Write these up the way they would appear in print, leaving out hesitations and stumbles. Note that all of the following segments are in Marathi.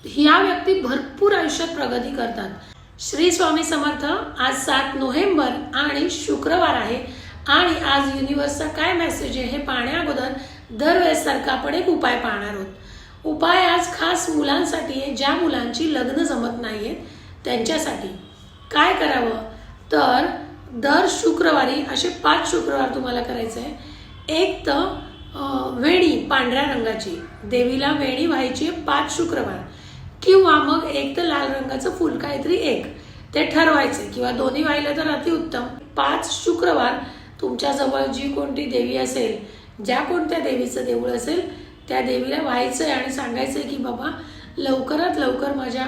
ह्या व्यक्ती भरपूर आयुष्यात प्रगती करतात. श्री स्वामी समर्थ. आज 7 नोव्हेंबर आणि शुक्रवार आहे आणि आज युनिव्हर्सचा काय मेसेज आहे हे पाहण्या अगोदर दरवेळेस सारखा आपण एक उपाय पाहणार आहोत. उपाय आज खास मुलांसाठी आहे, ज्या मुलांची लग्न जमत नाहीये त्यांच्यासाठी. काय करावं तर दर शुक्रवारी असे 5 शुक्रवार तुम्हाला करायचं आहे. एक तर वेणी पांढऱ्या रंगाची देवीला वेणी व्हायची 5 शुक्रवार, किंवा मग एक तर लाल रंगाचं फुल काहीतरी एक ते ठरवायचे, किंवा दोन्ही व्हायला तर अतिउत्तम. 5 शुक्रवार तुमच्या जवळ जी कोणती देवी असेल, ज्या कोणत्या देवीचं देऊळ असेल त्या देवीला व्हायचंय आणि सांगायचंय की बाबा लवकरात लवकर माझ्या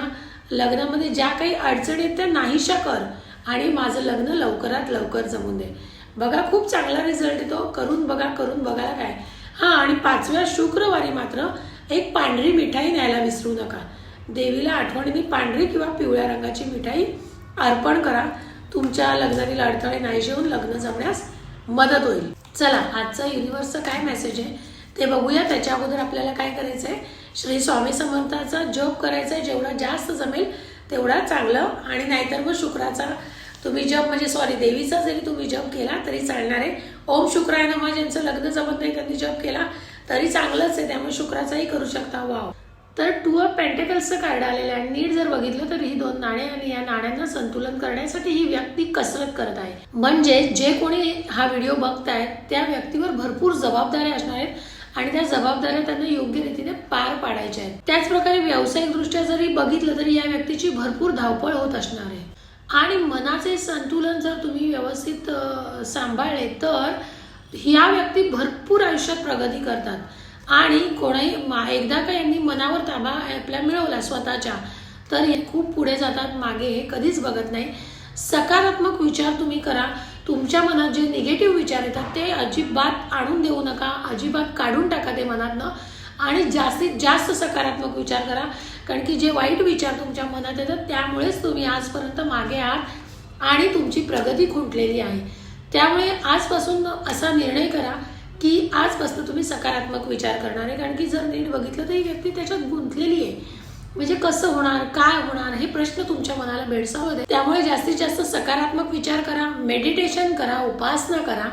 लग्नामध्ये ज्या काही अडचणी आहेत त्या नाहीशा कर आणि माझं लग्न लवकरात लवकर जमून दे. बघा खूप चांगला रिझल्ट येतो. करून बघायला काय. हां, आणि 5व्या शुक्रवारी मात्र एक पांढरी मिठाई न्यायला विसरू नका. देवीला आठवणीने पांढरी किंवा पिवळ्या रंगाची मिठाई अर्पण करा. तुमच्या लग्नातील अडथळे नाहीसे होऊन लग्न जमण्यास मदत होईल. चला, आजचा युनिव्हर्सचा काय मेसेज आहे ते बघूया. त्याच्या अगोदर आपल्याला काय करायचं आहे, श्री स्वामी समर्थाचा जप करायचा आहे. जेवढा जास्त जमेल तेवढा चांगलं. आणि नाहीतर मग शुक्राचा तुम्ही जप म्हणजे देवीचा जरी तुम्ही जप केला तरी चालणार आहे. ओम शुक्राय नमः. ज्यांचं लग्न जमत नाही त्यांनी जप केला तरी चांगलंच आहे, त्यामुळे शुक्राचाही करू शकता. वाव. तर 2 ऑफ पेंटिकल्सचं कार्ड आलेलं आहे. नीट जर बघितलं तर ही 2 नाणे आणि या नाण्यांना संतुलन करण्यासाठी ही व्यक्ती कसरत करत आहे. म्हणजे जे कोणी हा व्हिडिओ बघतायत त्या व्यक्तीवर भरपूर जबाबदाऱ्या असणार आहेत आणि त्या जबाबदाऱ्या त्यांना योग्य रीतीने पार पाडायच्या आहेत. त्याचप्रकारे व्यावसायिकदृष्ट्या जरी बघितलं तरी या व्यक्तीची भरपूर धावपळ होत असणार आहे. आणि मनाचे संतुलन जर तुम्ही व्यवस्थित सांभाळले तर ह्या व्यक्ती भरपूर आयुष्यात प्रगती करतात. आणि कोणाही एकदा का यांनी मनावर ताबा आपल्या मिळवला स्वतःच्या तर हे खूप पुढे जातात. मागे हे कधीच बघत नाही. सकारात्मक विचार तुम्ही करा. तुमच्या मनात जे निगेटिव्ह विचार येतात ते अजिबात आणून देऊ नका, अजिबात काढून टाका ते मनातनं आणि जास्तीत जास्त सकारात्मक विचार करा. कारण की जे वाईट विचार तुमच्या मनात येतात त्यामुळेच तुम्ही आजपर्यंत मागे आहात आणि तुमची प्रगती खुंटलेली आहे. त्यामुळे आजपासून असा निर्णय करा की आजपासून तुम्ही सकारात्मक विचार करणार आहे. कारण की जर नीट बघितलं तर ही व्यक्ती त्याच्यात गुंतलेली आहे. म्हणजे कसं होणार, काय होणार हे प्रश्न तुमच्या मनाला भेडसावत आहे. त्यामुळे जास्तीत जास्त सकारात्मक विचार करा, मेडिटेशन करा, उपासना करा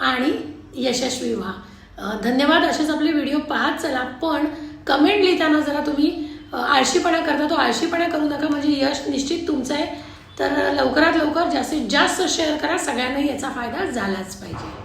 आणि यशस्वी व्हा. धन्यवाद. असेच आपले व्हिडिओ पाहत चला. पण कमेंट लिहिताना जरा तुम्ही आळशीपणा करता तो आळशीपणा करू नका. म्हणजे यश निश्चित तुमचं आहे. तर लवकरात लवकर जास्तीत जास्त शेअर करा. सगळ्यांनाही याचा फायदा झालाच पाहिजे.